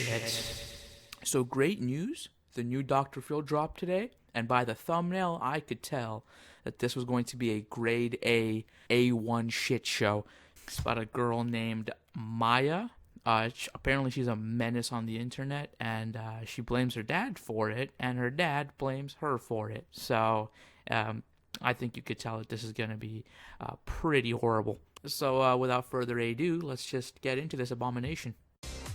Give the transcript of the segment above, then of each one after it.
shits. So great news, the new DrPhil dropped today, and by the thumbnail I could tell that this was going to be a grade A1 shit show. It's about a girl named Mya. Apparently she's a menace on the internet, and she blames her dad for it, and her dad blames her for it. So I think you could tell that this is going to be pretty horrible. So without further ado, let's just get into this abomination.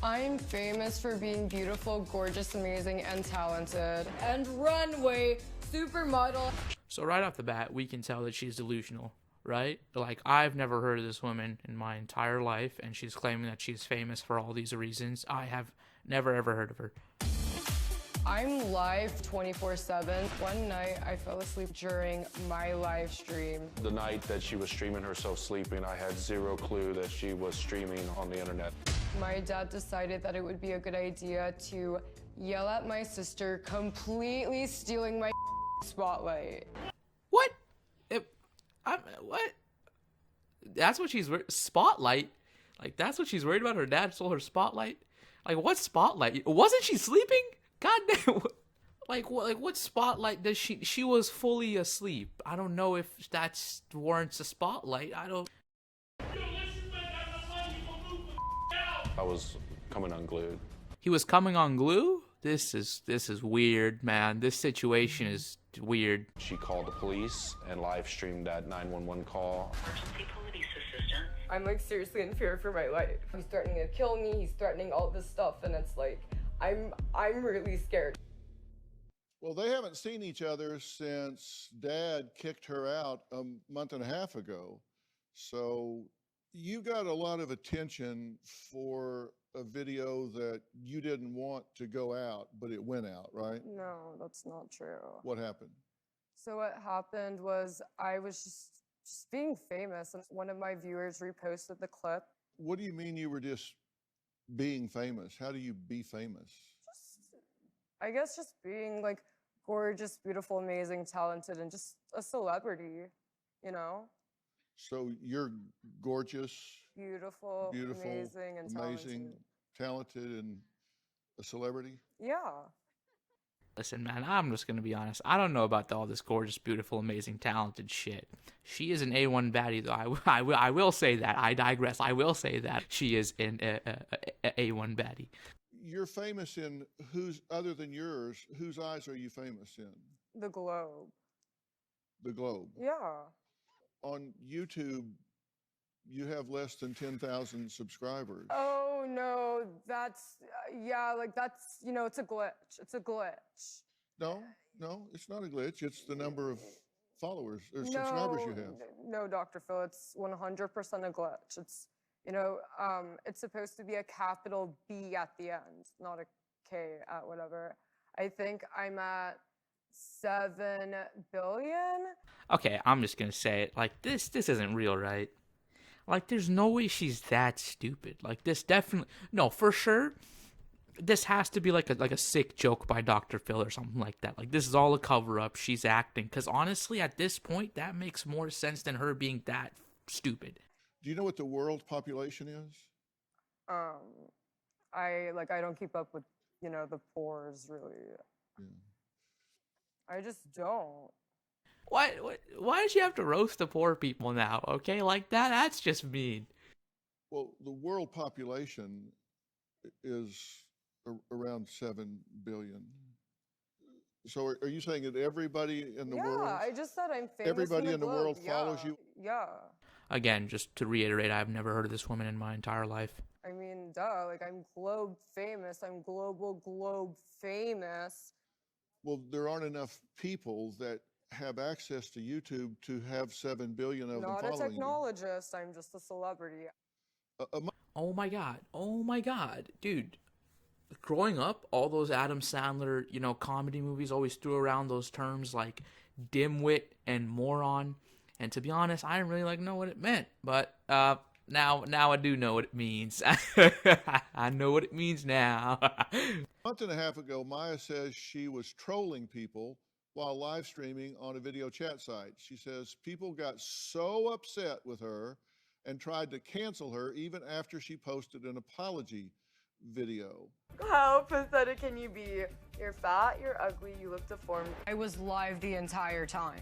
I'm famous for being beautiful, gorgeous, amazing, and talented. And runway supermodel. So right off the bat, we can tell that she's delusional, right? Like, I've never heard of this woman in my entire life, and she's claiming that she's famous for all these reasons. I have never ever heard of her. I'm live 24/7. One night, I fell asleep during my live stream. The night that she was streaming herself sleeping, I had zero clue that she was streaming on the internet. My dad decided that it would be a good idea to yell at my sister, completely stealing my spotlight. What? What? That's what she's spotlight? Like, that's what she's worried about? Her dad stole her spotlight? Like, what spotlight? Wasn't she sleeping? God damn. Like what spotlight does she was fully asleep. I don't know if that warrants a spotlight. I don't. I was coming unglued. He was coming on glue? This is weird, man. This situation is weird. She called the police and live streamed that 911 call. Police assistant. I'm like seriously in fear for my life. He's threatening to kill me, he's threatening all this stuff, and it's like, I'm really scared. Well, they haven't seen each other since Dad kicked her out a month and a half ago. So you got a lot of attention for a video that you didn't want to go out, but it went out, right? No, that's not true. What happened? So what happened was I was just being famous, and one of my viewers reposted the clip. What do you mean you were just being famous? How do you be famous? I guess just being like gorgeous, beautiful, amazing, talented, and just a celebrity, you know? So you're gorgeous, Beautiful, amazing, and talented, and a celebrity? Yeah. Listen, man, I'm just gonna be honest. I don't know about all this gorgeous, beautiful, amazing, talented shit. She is an A1 baddie, though. I will say that. I digress. I will say that she is an A1 baddie. You're famous in other than yours, whose eyes are you famous in? The Globe. The Globe. Yeah. On YouTube, you have less than 10,000 subscribers. Oh no, that's yeah, like that's, you know, it's a glitch. It's a glitch. No, it's not a glitch. It's the number of followers or subscribers you have. No, DrPhil, it's 100% a glitch. It's, you know, it's supposed to be a capital B at the end, not a K at whatever. I think I'm at 7 billion. Okay, I'm just gonna say it. Like, this isn't real, right? Like, there's no way she's that stupid. Like, this definitely, no, for sure, this has to be like a sick joke by DrPhil or something like that. Like, this is all a cover-up. She's acting. Because honestly, at this point, that makes more sense than her being that stupid. Do you know what the world population is? I don't keep up with, you know, the pores really. Yeah. I just don't. Why does she have to roast the poor people now? Okay, like that's just mean. Well, the world population is around 7 billion. So are you saying that everybody in the world? Yeah, I just said I'm famous. Everybody in the world follows you? Yeah. Again, just to reiterate, I've never heard of this woman in my entire life. I mean, duh, like I'm globe famous. I'm global globe famous. Well, there aren't enough people that have access to YouTube to have 7 billion of them following Not a technologist, I'm just a celebrity. Oh my god, dude. Growing up, all those Adam Sandler, you know, comedy movies always threw around those terms like dimwit and moron. And to be honest, I didn't really know what it meant. But now I do know what it means. I know what it means now. A month and a half ago, Mya says she was trolling people while live streaming on a video chat site. She says people got so upset with her and tried to cancel her even after she posted an apology video. How pathetic can you be? You're fat, you're ugly, you look deformed. I was live the entire time.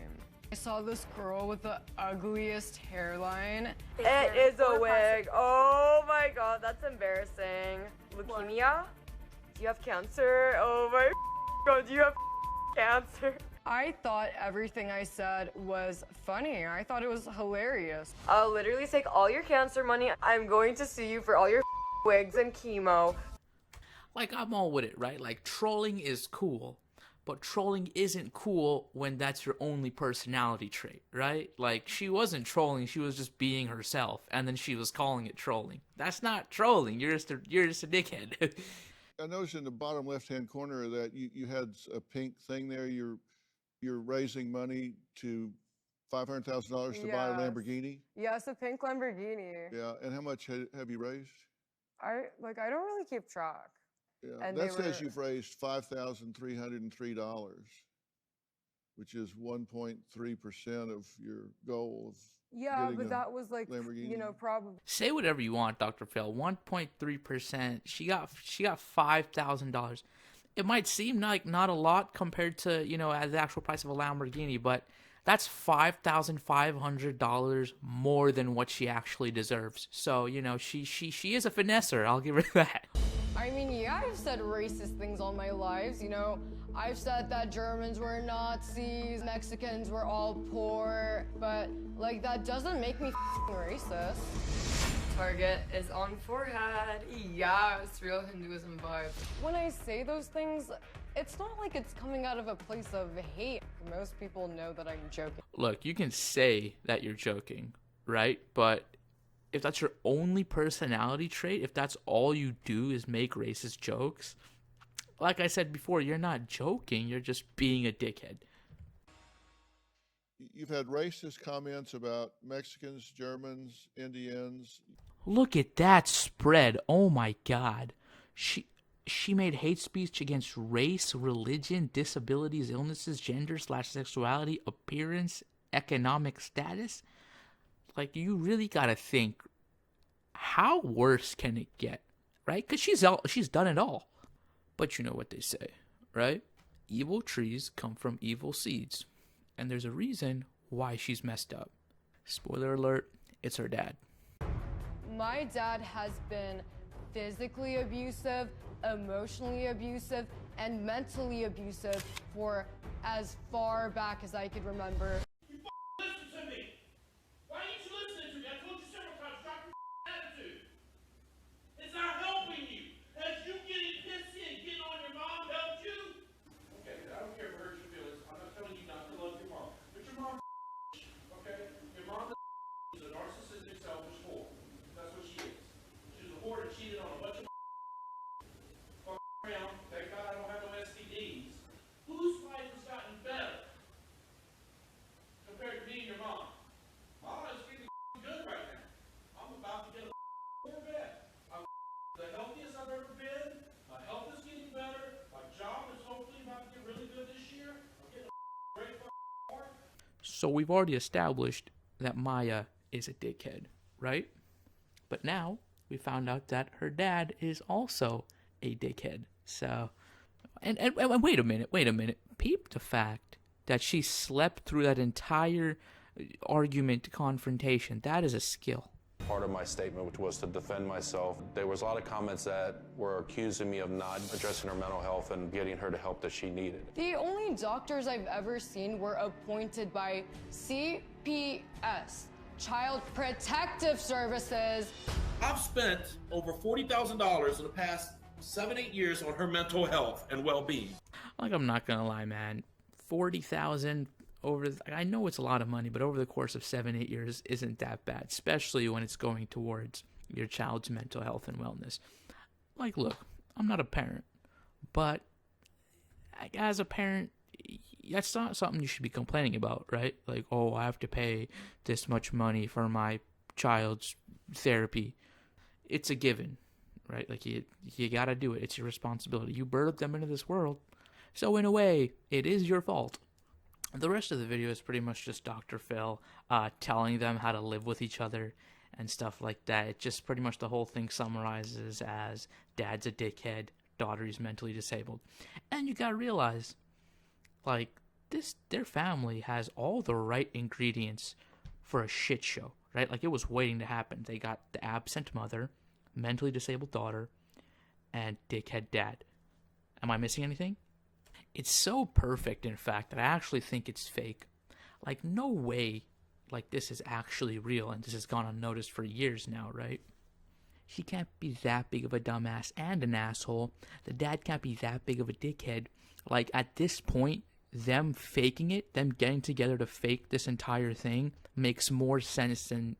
I saw this girl with the ugliest hairline. It is a wig. Oh my god, that's embarrassing. Leukemia? Do you have cancer? Oh my god, do you have cancer? I thought everything I said was funny. I thought it was hilarious. I'll literally take all your cancer money. I'm going to sue you for all your wigs and chemo. Like, I'm all with it, right? Like, trolling is cool, but trolling isn't cool when that's your only personality trait, right? Like, she wasn't trolling, she was just being herself, and then she was calling it trolling. That's not trolling, you're just a dickhead. I noticed in the bottom left-hand corner of that you had a pink thing there. You're raising money to $500,000 to buy a Lamborghini. Yes, a pink Lamborghini. Yeah, and how much have you raised? I don't really keep track. Yeah, And that they says were- you've raised $5,303, which is 1.3% of your goal of Yeah, getting but a that was like, Lamborghini. probably. Say whatever you want, Dr. Phil. 1.3%. She got $5,000. It might seem like not a lot compared to, as the actual price of a Lamborghini, but that's $5,500 more than what she actually deserves. So, she is a finesser. I'll give her that. I mean, yeah, I've said racist things all my lives, I've said that Germans were Nazis, Mexicans were all poor, but, that doesn't make me racist. Target is on forehead. Yeah, it's real Hinduism vibe. When I say those things, it's not like it's coming out of a place of hate. Most people know that I'm joking. Look, you can say that you're joking, right? But if that's your only personality trait, if that's all you do is make racist jokes, like I said before, you're not joking, you're just being a dickhead. You've had racist comments about Mexicans, Germans, Indians. Look at that spread. Oh my god. She made hate speech against race, religion, disabilities, illnesses, gender/sexuality, appearance, economic status. Like, you really gotta think, how worse can it get, right? Because she's done it all. But you know what they say, right? Evil trees come from evil seeds. And there's a reason why she's messed up. Spoiler alert, it's her dad. My dad has been physically abusive, emotionally abusive, and mentally abusive for as far back as I could remember. Listen to me. Why ain't you listening to me? I told you several times, drop your attitude. It's not helping you. Has you getting pissy and getting on your mom helped you? Okay, I don't care if it hurts your feelings. I'm not telling you not to love your mom. But your mom, okay? Your mom is a narcissistic, selfish whore. That's what she is. She's a whore that cheated on a bunch of around. Thank God I don't have no STDs. Whose life has gotten better compared to me and your mom? My life's feeling good right now. I'm about to get a Corvette. I'm the healthiest I've ever been. My health is getting better. My job is hopefully about to get really good this year. I'm getting a great car. So we've already established that Mya is a dickhead, right? But now we found out that her dad is also a dickhead. So, and wait a minute. Peep the fact that she slept through that entire argument confrontation. That is a skill. Part of my statement, which was to defend myself, there was a lot of comments that were accusing me of not addressing her mental health and getting her the help that she needed. The only doctors I've ever seen were appointed by CPS, Child Protective Services. I've spent over $40,000 in the past 7-8 years on her mental health and well-being. Like, I'm not gonna lie, man. 40,000 over. I know it's a lot of money, but over the course of 7-8 years isn't that bad, especially when it's going towards your child's mental health and wellness. Like, look, I'm not a parent, but as a parent, that's not something you should be complaining about, right? Like, oh, I have to pay this much money for my child's therapy. It's a given, right? Like, you gotta do it. It's your responsibility. You birthed them into this world. So in a way, it is your fault. The rest of the video is pretty much just Dr. Phil telling them how to live with each other and stuff like that. It just pretty much the whole thing summarizes as dad's a dickhead, daughter is mentally disabled. And you gotta realize, like, their family has all the right ingredients for a shit show, right? Like, it was waiting to happen. They got the absent mother, mentally disabled daughter, and dickhead dad. Am I missing anything? It's so perfect, in fact, that I actually think it's fake. Like, no way, like, this is actually real, and this has gone unnoticed for years now, right? She can't be that big of a dumbass and an asshole. The dad can't be that big of a dickhead. Like, at this point, them faking it, them getting together to fake this entire thing, makes more sense than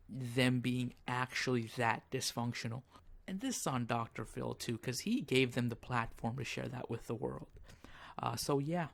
them being actually that dysfunctional. And this is on DrPhil too, because he gave them the platform to share that with the world. So yeah,